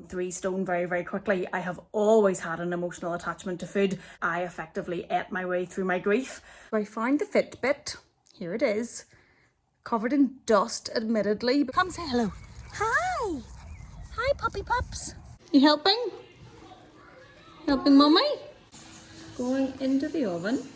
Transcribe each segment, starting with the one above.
3 stone very, very quickly. I have always had an emotional attachment to food. I effectively ate my way through my grief. I found the Fitbit. Here it is. Covered in dust, admittedly. Come say hello. Hi! Hi, puppy pups. You helping? Helping mummy? Going into the oven.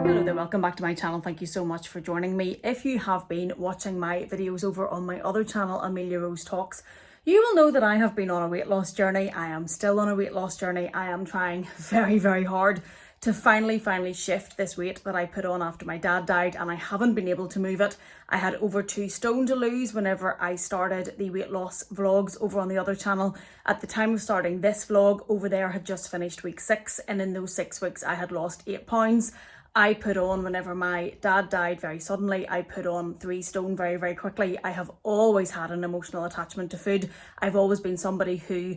Hello there, welcome back to my channel. Thank you so much for joining me. If you have been watching my videos over on my other channel, Amelia Rose Talks, you will know that I have been on a weight loss journey. I am still on a weight loss journey. I am trying very, very hard to finally shift this weight that I put on after my dad died, and I haven't been able to move it. I had over 2 stone to lose whenever I started the weight loss vlogs over on the other channel. At the time of starting this vlog, over there had just finished week 6, and in those 6 weeks I had lost 8 pounds. I put on, whenever my dad died very suddenly, I put on 3 stone very, very quickly. I have always had an emotional attachment to food. I've always been somebody who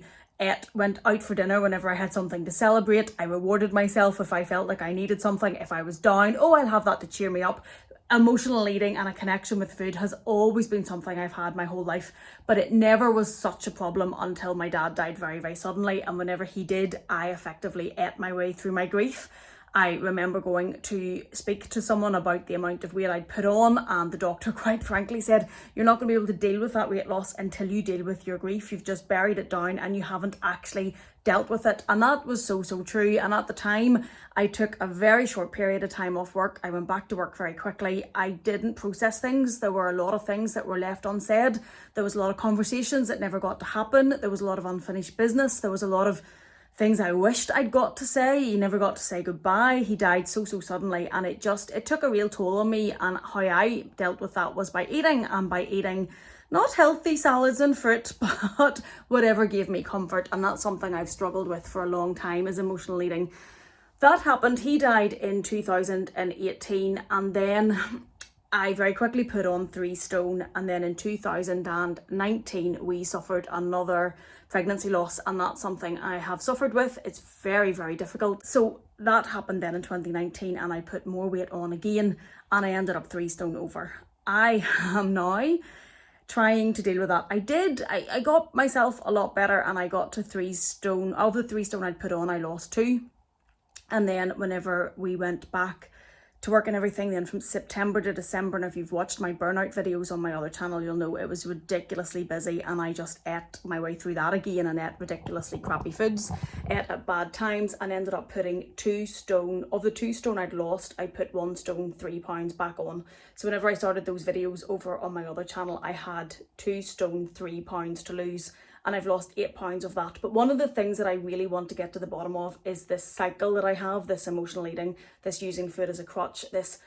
went out for dinner whenever I had something to celebrate. I rewarded myself if I felt like I needed something. If I was down, oh, I'll have that to cheer me up. Emotional eating and a connection with food has always been something I've had my whole life, but it never was such a problem until my dad died very, very suddenly. And whenever he did, I effectively ate my way through my grief. I remember going to speak to someone about the amount of weight I'd put on, and the doctor quite frankly said, you're not going to be able to deal with that weight loss until you deal with your grief. You've just buried it down and you haven't actually dealt with it. And that was so true. And at the time, I took a very short period of time off work. I went back to work very quickly. I didn't process things. There were a lot of things that were left unsaid. There was a lot of conversations that never got to happen. There was a lot of unfinished business. There was a lot of things I wished I'd got to say. He never got to say goodbye. He died so suddenly, and it took a real toll on me. And how I dealt with that was by eating, and by eating not healthy salads and fruit, but whatever gave me comfort. And that's something I've struggled with for a long time, is emotional eating. That happened. He died in 2018, and then I very quickly put on 3 stone, and then in 2019 we suffered another pregnancy loss, and that's something I have suffered with. It's very, very difficult. So that happened then in 2019, and I put more weight on again, and I ended up 3 stone over. I am now trying to deal with that. I got myself a lot better, and I got to 3 stone. Of the 3 stone I'd put on, I lost 2. And then whenever we went back to work and everything, then from September to December, and if you've watched my burnout videos on my other channel, you'll know it was ridiculously busy, and I just ate my way through that again, and ate ridiculously crappy foods, ate at bad times, and ended up putting 2 stone. Of the 2 stone I'd lost, I put 1 stone 3 pounds back on. So whenever I started those videos over on my other channel, I had 2 stone 3 pounds to lose, and I've lost 8 pounds of that. But one of the things that I really want to get to the bottom of is this cycle that I have, this emotional eating, this using food as a crutch, this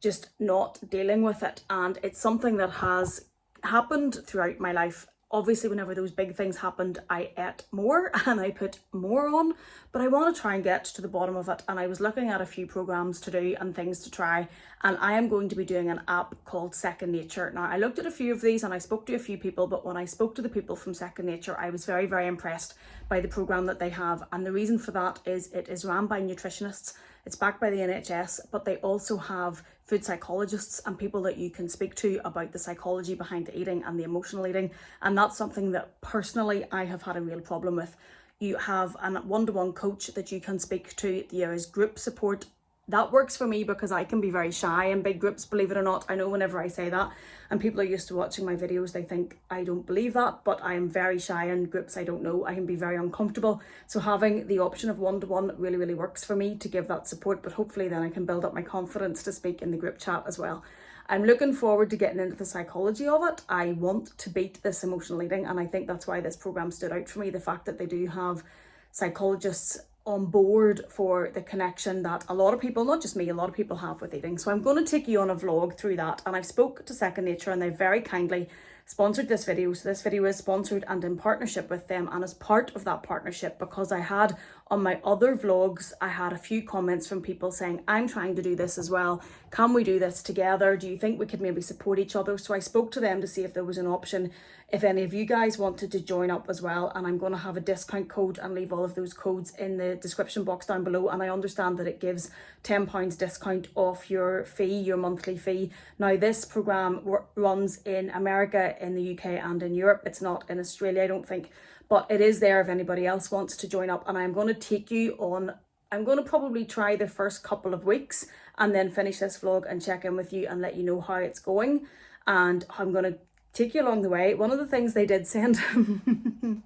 just not dealing with it. And it's something that has happened throughout my life. Obviously, whenever those big things happened, I ate more and I put more on, but I want to try and get to the bottom of it. And I was looking at a few programs to do and things to try, and I am going to be doing an app called Second Nature. Now, I looked at a few of these and I spoke to a few people, but when I spoke to the people from Second Nature, I was very, very impressed by the program that they have. And the reason for that is it is run by nutritionists. It's backed by the NHS, but they also have food psychologists and people that you can speak to about the psychology behind the eating and the emotional eating. And that's something that personally I have had a real problem with. You have a one-to-one coach that you can speak to. There is group support. That works for me because I can be very shy in big groups, believe it or not. I know whenever I say that and people are used to watching my videos, they think I don't believe that, but I am very shy in groups I don't know. I can be very uncomfortable. So having the option of one-to-one really, really works for me to give that support, but hopefully then I can build up my confidence to speak in the group chat as well. I'm looking forward to getting into the psychology of it. I want to beat this emotional eating, and I think that's why this program stood out for me. The fact that they do have psychologists on board for the connection that a lot of people, not just me, a lot of people have with eating. So I'm going to take you on a vlog through that, and I've spoke to Second Nature and they very kindly sponsored this video. So this video is sponsored and in partnership with them, and as part of that partnership, because I had on my other vlogs, I had a few comments from people saying, I'm trying to do this as well. Can we do this together? Do you think we could maybe support each other? So I spoke to them to see if there was an option, if any of you guys wanted to join up as well. And I'm going to have a discount code and leave all of those codes in the description box down below. And I understand that it gives £10 discount off your fee, your monthly fee. Now, this program runs in America, in the UK and in Europe. It's not in Australia, I don't think. But it is there if anybody else wants to join up. And I'm going to take you on, I'm going to probably try the first couple of weeks and then finish this vlog and check in with you and let you know how it's going. And I'm going to take you along the way. One of the things they did send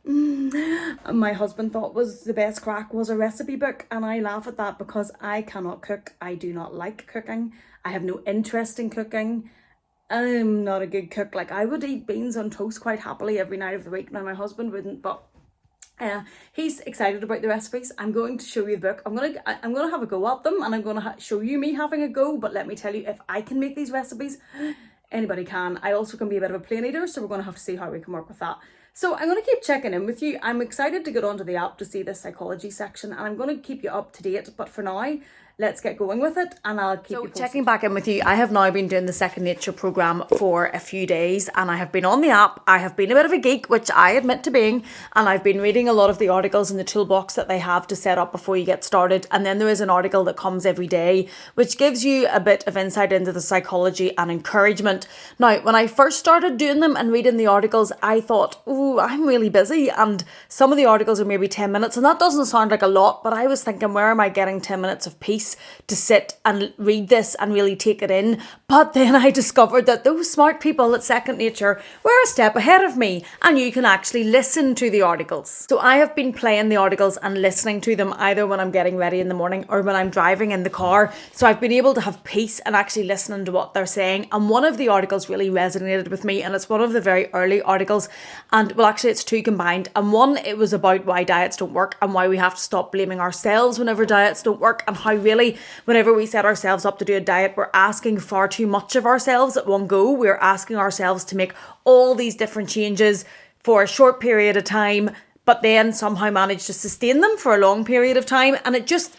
my husband thought was the best crack was a recipe book. And I laugh at that because I cannot cook. I do not like cooking. I have no interest in cooking. I'm not a good cook. Like, I would eat beans on toast quite happily every night of the week. Now, my husband wouldn't, but he's excited about the recipes. I'm going to show you the book. I'm gonna have a go at them, and I'm gonna show you me having a go. But let me tell you, if I can make these recipes, anybody can. I also can be a bit of a plain eater, so we're gonna have to see how we can work with that. So I'm gonna keep checking in with you. I'm excited to get onto the app to see this psychology section, and I'm gonna keep you up to date. But for now, let's get going with it, and I'll keep you posted. Checking back in with you, I have now been doing the Second Nature program for a few days, and I have been on the app. I have been a bit of a geek, which I admit to being, and I've been reading a lot of the articles in the toolbox that they have to set up before you get started. And then there is an article that comes every day, which gives you a bit of insight into the psychology and encouragement. Now, when I first started doing them and reading the articles, I thought, oh, I'm really busy, and some of the articles are maybe 10 minutes, and that doesn't sound like a lot, but I was thinking, where am I getting 10 minutes of peace to sit and read this and really take it in? But then I discovered that those smart people at Second Nature were a step ahead of me, and you can actually listen to the articles. So I have been playing the articles and listening to them either when I'm getting ready in the morning or when I'm driving in the car. So I've been able to have peace and actually listening to what they're saying. And one of the articles really resonated with me, and it's one of the very early articles. And well, actually it's two combined. And one, it was about why diets don't work and why we have to stop blaming ourselves whenever diets don't work, and how really whenever we set ourselves up to do a diet, we're asking far too much of ourselves at one go. We're asking ourselves to make all these different changes for a short period of time, but then somehow manage to sustain them for a long period of time. And it just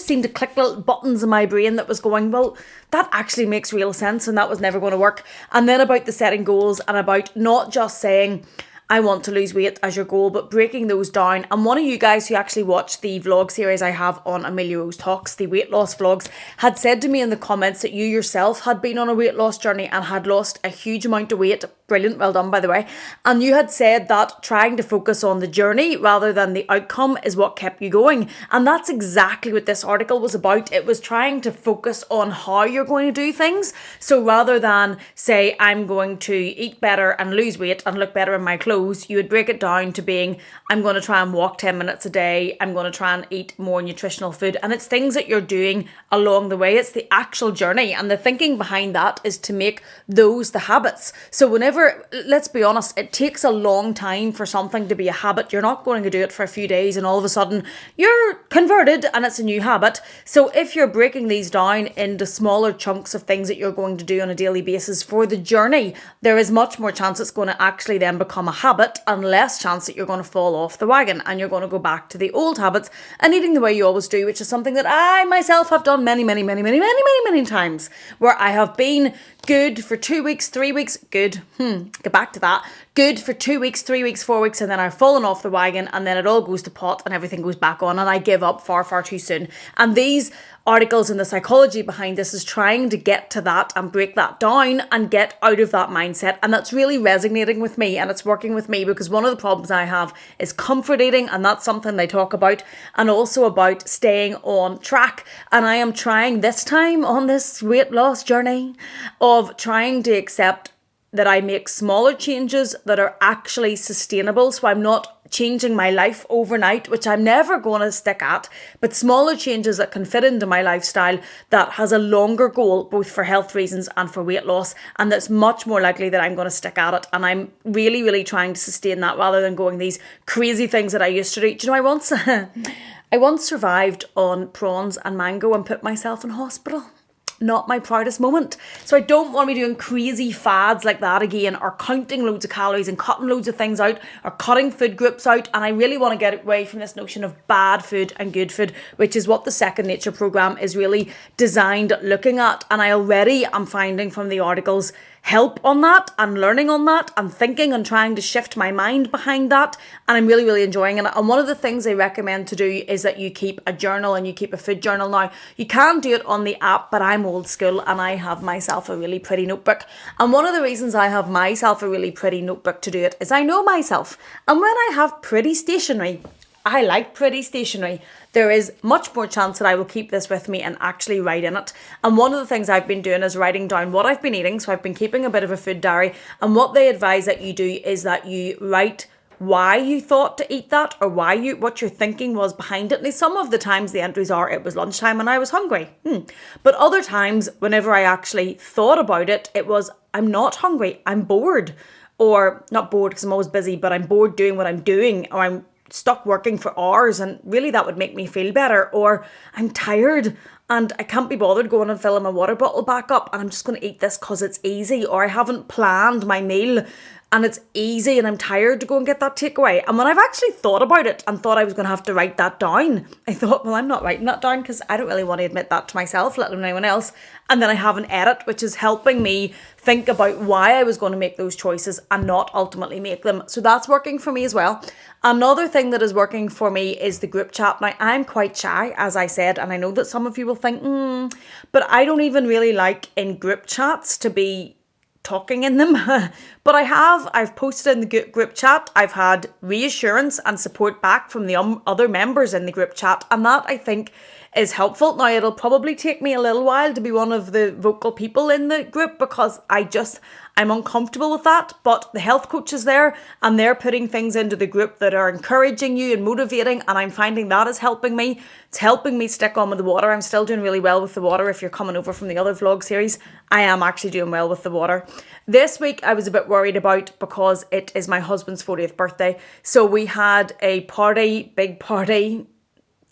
seemed to click little buttons in my brain that was going, well, that actually makes real sense, and that was never going to work. And then about the setting goals, and about not just saying, I want to lose weight as your goal, but breaking those down. And one of you guys who actually watched the vlog series I have on Amelia Rose Talks, the weight loss vlogs, had said to me in the comments that you yourself had been on a weight loss journey and had lost a huge amount of weight. Brilliant, well done, by the way. And you had said that trying to focus on the journey rather than the outcome is what kept you going. And that's exactly what this article was about. It was trying to focus on how you're going to do things. So rather than say, I'm going to eat better and lose weight and look better in my clothes, you would break it down to being, I'm going to try and walk 10 minutes a day. I'm going to try and eat more nutritional food. And it's things that you're doing along the way. It's the actual journey. And the thinking behind that is to make those the habits. So whenever, let's be honest, it takes a long time for something to be a habit. You're not going to do it for a few days and all of a sudden you're converted and it's a new habit. So if you're breaking these down into smaller chunks of things that you're going to do on a daily basis for the journey, there is much more chance it's going to actually then become a habit, and less chance that you're going to fall off the wagon and you're going to go back to the old habits and eating the way you always do, which is something that I myself have done many times, where I have been good for 2 weeks, 3 weeks, good, get back to that, good for 2 weeks, 3 weeks, 4 weeks, and then I've fallen off the wagon, and then it all goes to pot and everything goes back on, and I give up far too soon. And these articles and the psychology behind this is trying to get to that and break that down and get out of that mindset. And that's really resonating with me, and it's working with me, because one of the problems I have is comfort eating, and that's something they talk about, and also about staying on track. And I am trying this time on this weight loss journey of trying to accept that I make smaller changes that are actually sustainable. So I'm not changing my life overnight, which I'm never going to stick at, but smaller changes that can fit into my lifestyle that has a longer goal, both for health reasons and for weight loss. And that's much more likely that I'm going to stick at it. And I'm really trying to sustain that rather than going these crazy things that I used to do. Do you know, I once survived on prawns and mango and put myself in hospital. not my proudest moment. So I don't want to be doing crazy fads like that again, or counting loads of calories and cutting loads of things out, or cutting food groups out. And I really want to get away from this notion of bad food and good food, which is what the Second Nature program is really designed at looking at. And I already am finding from the articles help on that and learning on that and thinking and trying to shift my mind behind that, and I'm really, really enjoying it. And one of the things I recommend to do is that you keep a journal, and you keep a food journal. Now, you can do it on the app, but I'm old school and I have myself a really pretty notebook. And one of the reasons I have myself a really pretty notebook to do it is I know myself, and when I have pretty stationery, I like pretty stationery, there is much more chance that I will keep this with me and actually write in it. And one of the things I've been doing is writing down what I've been eating. So I've been keeping a bit of a food diary. And what they advise that you do is that you write why you thought to eat that, or what your thinking was behind it. Now, some of the times the entries are it was lunchtime and I was hungry. But other times, whenever I actually thought about it, it was I'm not hungry, I'm bored. Or not bored because I'm always busy, but I'm bored doing what I'm doing, or I'm stuck working for hours and really that would make me feel better. Or I'm tired and I can't be bothered going and filling my water bottle back up, and I'm just going to eat this because it's easy. Or I haven't planned my meal and it's easy and I'm tired to go and get that takeaway. And when I've actually thought about it and thought I was going to have to write that down, I thought, well, I'm not writing that down because I don't really want to admit that to myself, let alone anyone else. And then I have an edit, which is helping me think about why I was going to make those choices and not ultimately make them. So that's working for me as well. Another thing that is working for me is the group chat. Now, I'm quite shy, as I said, and I know that some of you will think, but I don't even really like in group chats to be talking in them. But I've posted in the group chat. I've had reassurance and support back from the other members in the group chat, and that I think is helpful. Now, it'll probably take me a little while to be one of the vocal people in the group because I'm uncomfortable with that, but the health coach is there and they're putting things into the group that are encouraging you and motivating, and I'm finding that is helping me. It's helping me stick on with the water. I'm still doing really well with the water. If you're coming over from the other vlog series, I am actually doing well with the water. This week I was a bit worried about because it is my husband's 40th birthday. So we had a party, big party,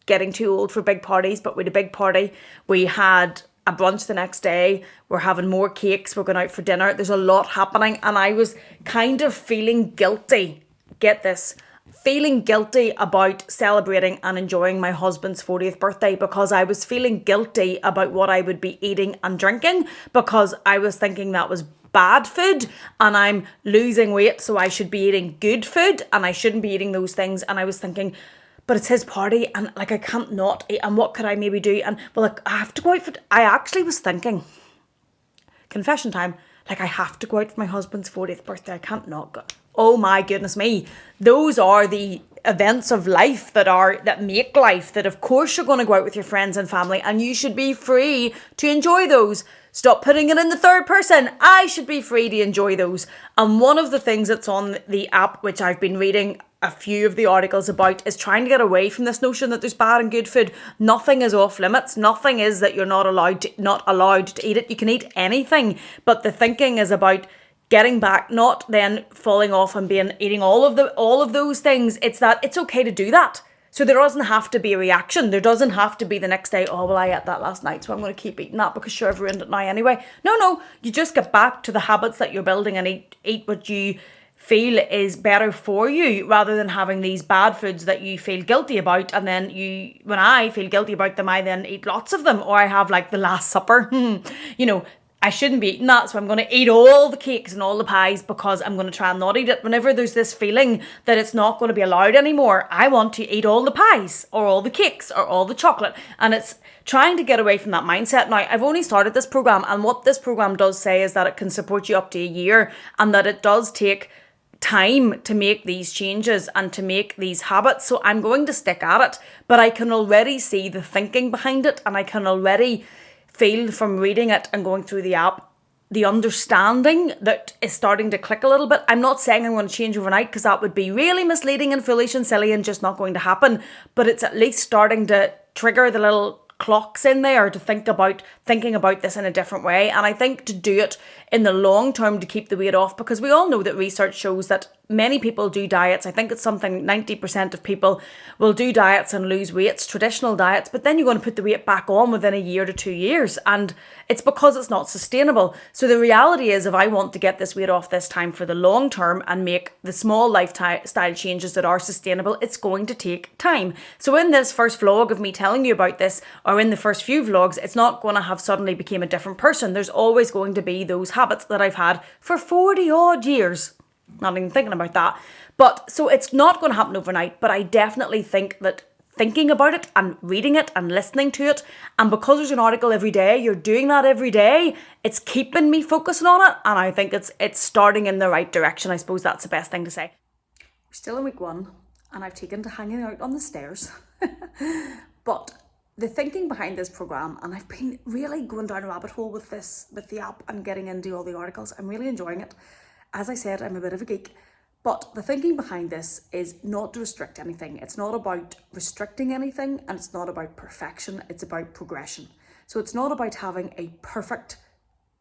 getting too old for big parties, but we had a big party. We had a brunch the next day. We're having more cakes. We're going out for dinner. There's a lot happening, and I was kind of feeling guilty. Get this. Feeling guilty about celebrating and enjoying my husband's 40th birthday because I was feeling guilty about what I would be eating and drinking because I was thinking that was bad food and I'm losing weight, so I should be eating good food and I shouldn't be eating those things. And I was thinking, but it's his party and like I can't not eat, and what could I maybe do? And well, like I have to go out for I actually was thinking, confession time, like I have to go out for my husband's 40th birthday. I can't not go. Oh my goodness me. Those are the events of life that make life, that of course you're going to go out with your friends and family and you should be free to enjoy those. Stop putting it in the third person. I should be free to enjoy those. And one of the things that's on the app, which I've been reading a few of the articles about, is trying to get away from this notion that there's bad and good food. Nothing is off limits. Nothing is that you're not allowed to eat it. You can eat anything. But the thinking is about getting back, not then falling off and eating all of those things. It's that it's okay to do that. So there doesn't have to be a reaction. There doesn't have to be the next day, oh, well, I ate that last night, so I'm going to keep eating that because sure, I've ruined it now anyway. No, you just get back to the habits that you're building and eat what you feel is better for you, rather than having these bad foods that you feel guilty about. And then when I feel guilty about them, I then eat lots of them, or I have like the Last Supper. I shouldn't be eating that, so I'm going to eat all the cakes and all the pies because I'm going to try and not eat it. Whenever there's this feeling that it's not going to be allowed anymore, I want to eat all the pies or all the cakes or all the chocolate. And it's trying to get away from that mindset. Now, I've only started this program, and what this program does say is that it can support you up to a year, and that it does take time to make these changes and to make these habits. So I'm going to stick at it, but I can already see the thinking behind it, and I can already feel from reading it and going through the app, the understanding that is starting to click a little bit. I'm not saying I'm going to change overnight because that would be really misleading and foolish and silly and just not going to happen. But it's at least starting to trigger the little clocks in there to thinking about this in a different way. And I think to do it in the long term to keep the weight off, because we all know that research shows that many people do diets. I think it's something 90% of people will do diets and lose weights, traditional diets, but then you're going to put the weight back on within a year to 2 years. And It's because it's not sustainable. So the reality is, if I want to get this weight off this time for the long term and make the small lifestyle changes that are sustainable, it's going to take time. So in this first vlog of me telling you about this, or in the first few vlogs, it's not going to have suddenly become a different person. There's always going to be those habits that I've had for 40 odd years. Not even thinking about that. But so it's not going to happen overnight, but I definitely think that thinking about it and reading it and listening to it, and because there's an article every day, you're doing that every day, it's keeping me focusing on it, and I think it's starting in the right direction. I suppose that's the best thing to say. We're still in week 1 and I've taken to hanging out on the stairs. But the thinking behind this program, and I've been really going down a rabbit hole with the app and getting into all the articles. I'm really enjoying it. As I said, I'm a bit of a geek. But the thinking behind this is not to restrict anything. It's not about restricting anything, and it's not about perfection. It's about progression. So it's not about having a perfect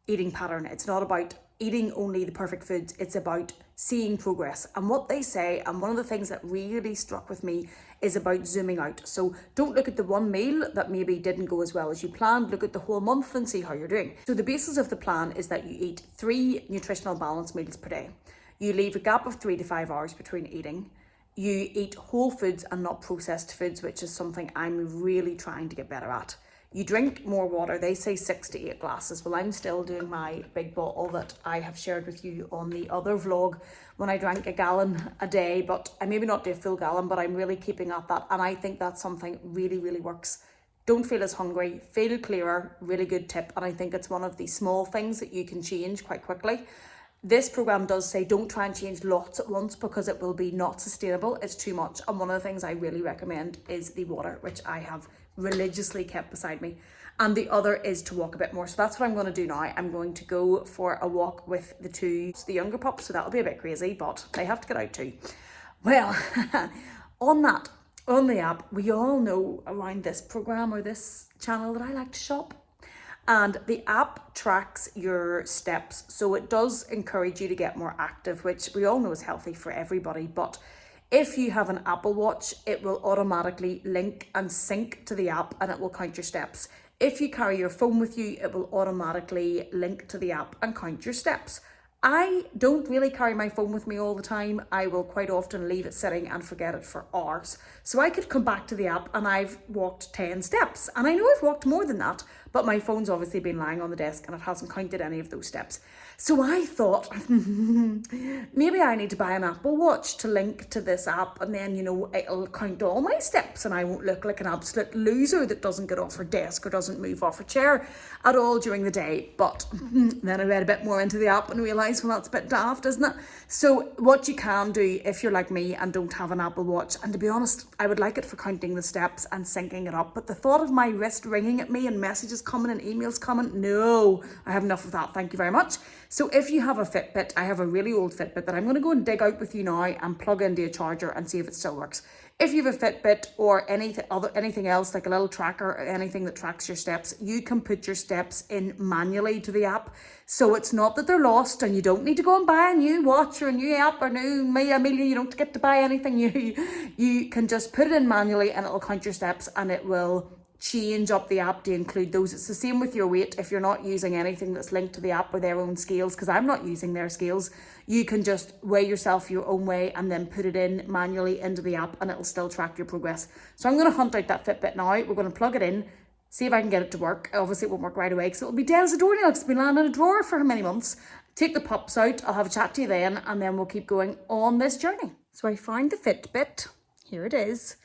eating pattern. It's not about eating only the perfect foods. It's about seeing progress. And what they say, and one of the things that really struck with me, is about zooming out. So don't look at the one meal that maybe didn't go as well as you planned. Look at the whole month and see how you're doing. So the basis of the plan is that you eat 3 nutritional balanced meals per day. You leave a gap of 3 to 5 hours between eating. You eat whole foods and not processed foods, which is something I'm really trying to get better at. You drink more water. They say 6 to 8 glasses. Well, I'm still doing my big bottle that I have shared with you on the other vlog when I drank a gallon a day, but I maybe not do a full gallon, but I'm really keeping at that. And I think that's something really, really works. Don't feel as hungry, feel clearer, really good tip. And I think it's one of the small things that you can change quite quickly. This program does say don't try and change lots at once because it will be not sustainable. It's too much. And one of the things I really recommend is the water, which I have religiously kept beside me. And the other is to walk a bit more. So that's what I'm going to do now. I'm going to go for a walk with the younger pups. So that'll be a bit crazy, but they have to get out too. Well, on the app, we all know around this program or this channel that I like to shop. And the app tracks your steps. So it does encourage you to get more active, which we all know is healthy for everybody. But if you have an Apple Watch, it will automatically link and sync to the app and it will count your steps. If you carry your phone with you, it will automatically link to the app and count your steps. I don't really carry my phone with me all the time. I will quite often leave it sitting and forget it for hours. So I could come back to the app and I've walked 10 steps. And I know I've walked more than that, but my phone's obviously been lying on the desk and it hasn't counted any of those steps. So I thought, maybe I need to buy an Apple Watch to link to this app, and then, it'll count all my steps and I won't look like an absolute loser that doesn't get off her desk or doesn't move off her chair at all during the day. But then I read a bit more into the app and realised, well, that's a bit daft, isn't it? So what you can do if you're like me and don't have an Apple Watch, and to be honest, I would like it for counting the steps and syncing it up, but the thought of my wrist ringing at me and messages coming and emails coming, no, I have enough of that, thank you very much. So if you have a Fitbit, I have a really old Fitbit that I'm going to go and dig out with you now and plug into a charger and see if it still works. If you have a Fitbit or anything else, like a little tracker or anything that tracks your steps, you can put your steps in manually to the app. So it's not that they're lost and you don't need to go and buy a new watch or a new app or Amelia, you don't get to buy anything new. You can just put it in manually and it'll count your steps and it will change up the app to include those. It's the same with your weight. If you're not using anything that's linked to the app or their own scales, because I'm not using their scales, you can just weigh yourself your own way and then put it in manually into the app and it'll still track your progress. So I'm going to hunt out that Fitbit now. We're going to plug it in, see if I can get it to work. Obviously it won't work right away because it'll be dead as a doornail. It's been lying in a drawer for many months. Take the pups out, I'll have a chat to you then, and then we'll keep going on this journey. So I found the Fitbit. Here it is.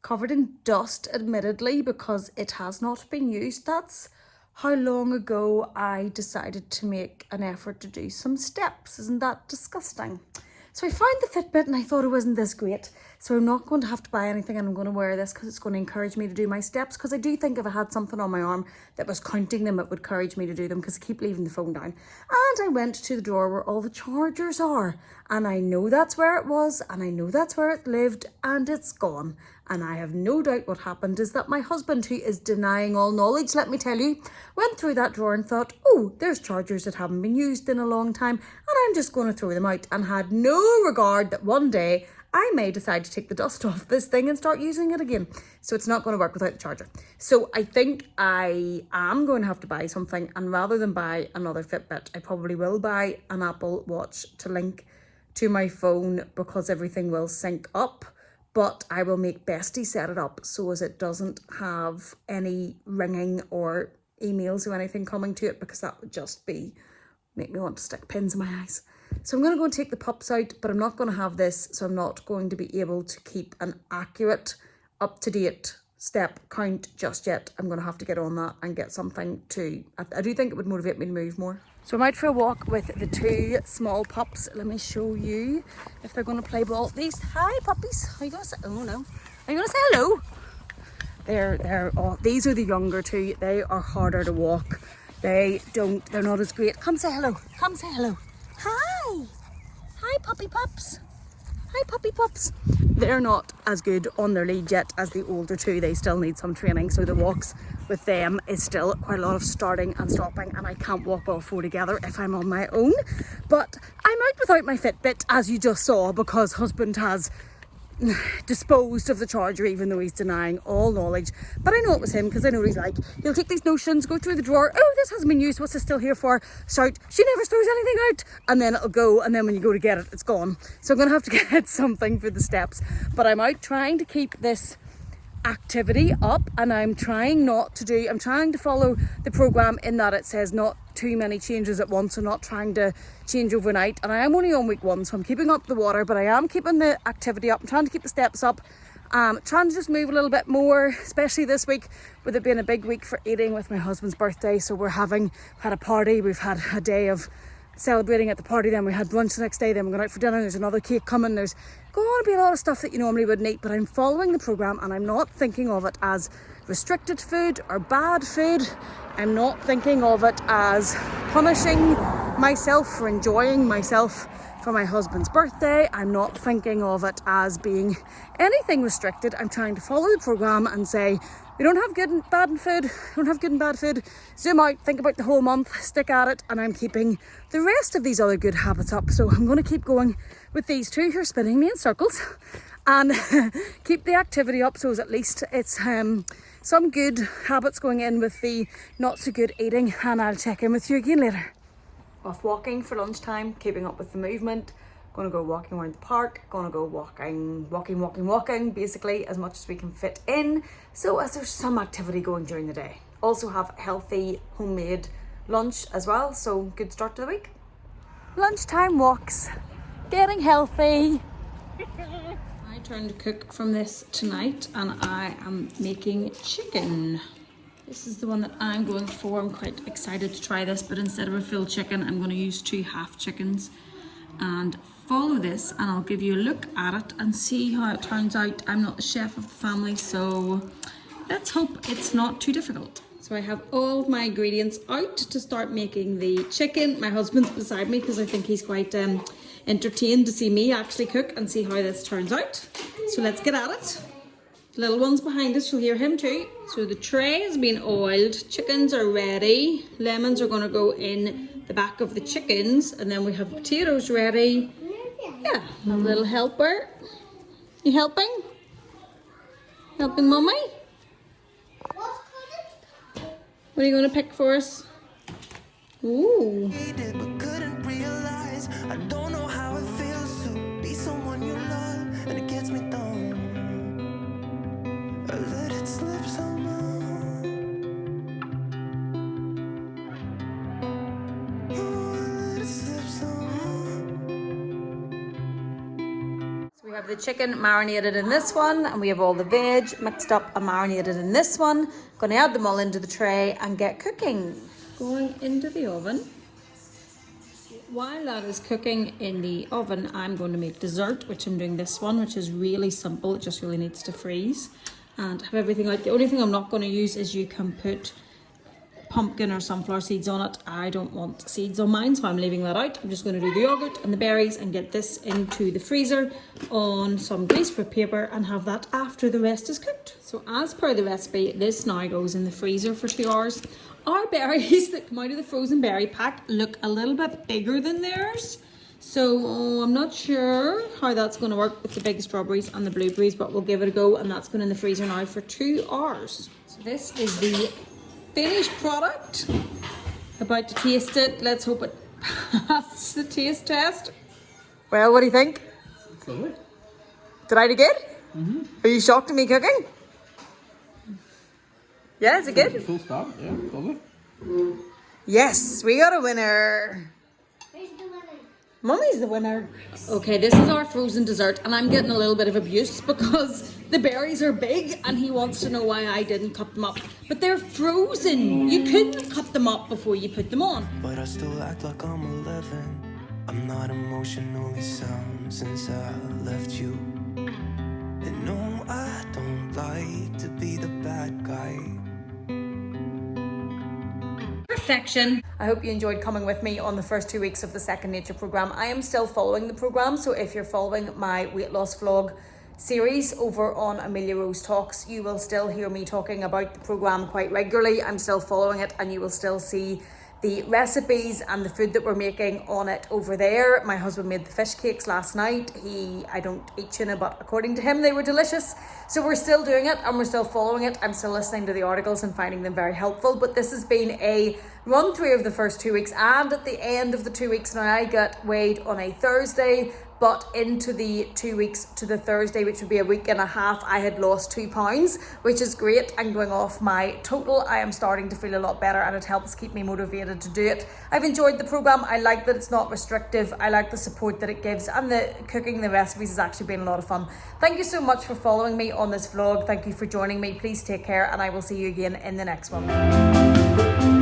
Covered in dust, admittedly, because it has not been used. That's how long ago I decided to make an effort to do some steps. Isn't that disgusting? So I found the Fitbit and I thought it wasn't this great. So I'm not going to have to buy anything and I'm going to wear this because it's going to encourage me to do my steps. Because I do think if I had something on my arm that was counting them, it would encourage me to do them because I keep leaving the phone down. And I went to the drawer where all the chargers are. And I know that's where it was and I know that's where it lived and it's gone. And I have no doubt what happened is that my husband, who is denying all knowledge, let me tell you, went through that drawer and thought, oh, there's chargers that haven't been used in a long time and I'm just going to throw them out, and had no regard that one day I may decide to take the dust off this thing and start using it again. So it's not going to work without the charger. So I think I am going to have to buy something, and rather than buy another Fitbit, I probably will buy an Apple Watch to link to my phone, because everything will sync up. But I will make Bestie set it up so as it doesn't have any ringing or emails or anything coming to it, because that would just make me want to stick pins in my eyes. So I'm going to go and take the pups out, but I'm not going to have this, so I'm not going to be able to keep an accurate, up-to-date step count just yet. I'm going to have to get on that and get something to... I do think it would motivate me to move more. So I'm out for a walk with the two small pups. Let me show you if they're going to play ball. These, hi puppies. Are you going to say, oh no. Are you going to say hello? These are the younger two. They are harder to walk. They're not as great. Come say hello. Come say hello. Hi. Hi puppy pups. Hi puppy pups. They're not as good on their lead yet as the older two. They still need some training. So the walks with them is still quite a lot of starting and stopping, and I can't walk all four together if I'm on my own. But I'm out without my Fitbit, as you just saw, because husband has disposed of the charger, even though he's denying all knowledge. But I know it was him, because I know he's like, he'll take these notions, go through the drawer, oh, this hasn't been used, what's this still here for? Shout, she never throws anything out, and then it'll go, and then when you go to get it, it's gone. So I'm gonna have to get something for the steps. But I'm out trying to keep this activity up, and I'm trying to follow the program in that it says not too many changes at once, so not trying to change overnight. And I am only on week 1, so I'm keeping up the water, but I am keeping the activity up. I'm trying to keep the steps up, trying to just move a little bit more, especially this week with it being a big week for eating with my husband's birthday. So we're had a party, we've had a day of celebrating at the party, then we had brunch the next day, then we're going out for dinner, there's another cake coming, there's going to be a lot of stuff that you normally wouldn't eat. But I'm following the program, and I'm not thinking of it as restricted food or bad food. I'm not thinking of it as punishing myself for enjoying myself for my husband's birthday. I'm not thinking of it as being anything restricted. I'm trying to follow the program and say, we don't have good and bad food. We don't have good and bad food. Zoom out, think about the whole month, stick at it, and I'm keeping the rest of these other good habits up. So I'm going to keep going with these two who are spinning me in circles, and keep the activity up, so at least it's some good habits going in with the not so good eating. And I'll check in with you again later. Off walking for lunchtime, keeping up with the movement. Gonna go walking around the park, gonna go walking, basically as much as we can fit in, so as there's some activity going during the day. Also have healthy homemade lunch as well, so good start to the week. Lunchtime walks, getting healthy. I turned to cook from this tonight, and I am making chicken. This is the one that I'm going for. I'm quite excited to try this, but instead of a full chicken, I'm going to use 2 half chickens and follow this, and I'll give you a look at it and see how it turns out. I'm not the chef of the family, so let's hope it's not too difficult. So I have all of my ingredients out to start making the chicken. My husband's beside me because I think he's quite entertained to see me actually cook and see how this turns out. So let's get at it. The little one's behind us, you'll hear him too. So the tray has been oiled, chickens are ready, lemons are going to go in the back of the chickens, and then we have potatoes ready. Yeah, a little helper. You helping? Helping mummy? What are you going to pick for us? Ooh. I don't know how it feels to be someone you love, and it gets me down. I let it slip somehow. So we have the chicken marinated in this one, and we have all the veg mixed up and marinated in this one. Going to add them all into the tray and get cooking. Going into the oven. While that is cooking in the oven, I'm going to make dessert, which I'm doing this one, which is really simple. It just really needs to freeze and have everything out. The only thing I'm not going to use is you can put pumpkin or sunflower seeds on it. I don't want seeds on mine, so I'm leaving that out. I'm just going to do the yogurt and the berries and get this into the freezer on some greaseproof paper and have that after the rest is cooked. So as per the recipe, this now goes in the freezer for 2 hours. Our berries that come out of the frozen berry pack look a little bit bigger than theirs, So I'm not sure how that's going to work with the big strawberries and the blueberries, but we'll give it a go, and that's going in the freezer now for 2 hours. So this is the finished product. About to taste it. Let's hope it passes the taste test. Well, what do you think? It's lovely. Did I do good? Are you shocked at me cooking? Yeah, is it good? Full stop, yeah, lovely. Yes, we got a winner. Who's the winner? Mummy's the winner. Okay, this is our frozen dessert, and I'm getting a little bit of abuse because the berries are big and he wants to know why I didn't cut them up. But they're frozen. You couldn't have cut them up before you put them on. But I still act like I'm 11. I'm not emotionally sound since I left you. And no, I don't like to be the bad guy. Perfection. I hope you enjoyed coming with me on the first 2 weeks of the Second Nature program. I am still following the program, so if you're following my weight loss vlog series over on Amelia Rose Talks, you will still hear me talking about the program quite regularly. I'm still following it, and you will still see the recipes and the food that we're making on it over there. My husband made the fish cakes last night. I don't eat tuna, but according to him, they were delicious. So we're still doing it and we're still following it. I'm still listening to the articles and finding them very helpful. But this has been a run through of the first 2 weeks. And at the end of the 2 weeks, now I got weighed on a Thursday, but into the 2 weeks to the Thursday, which would be a week and a half, I had lost 2 pounds, which is great. I'm going off my total. I am starting to feel a lot better, and it helps keep me motivated to do it. I've enjoyed the program. I like that it's not restrictive. I like the support that it gives, and the cooking, the recipes has actually been a lot of fun. Thank you so much for following me on this vlog. Thank you for joining me. Please take care, and I will see you again in the next one.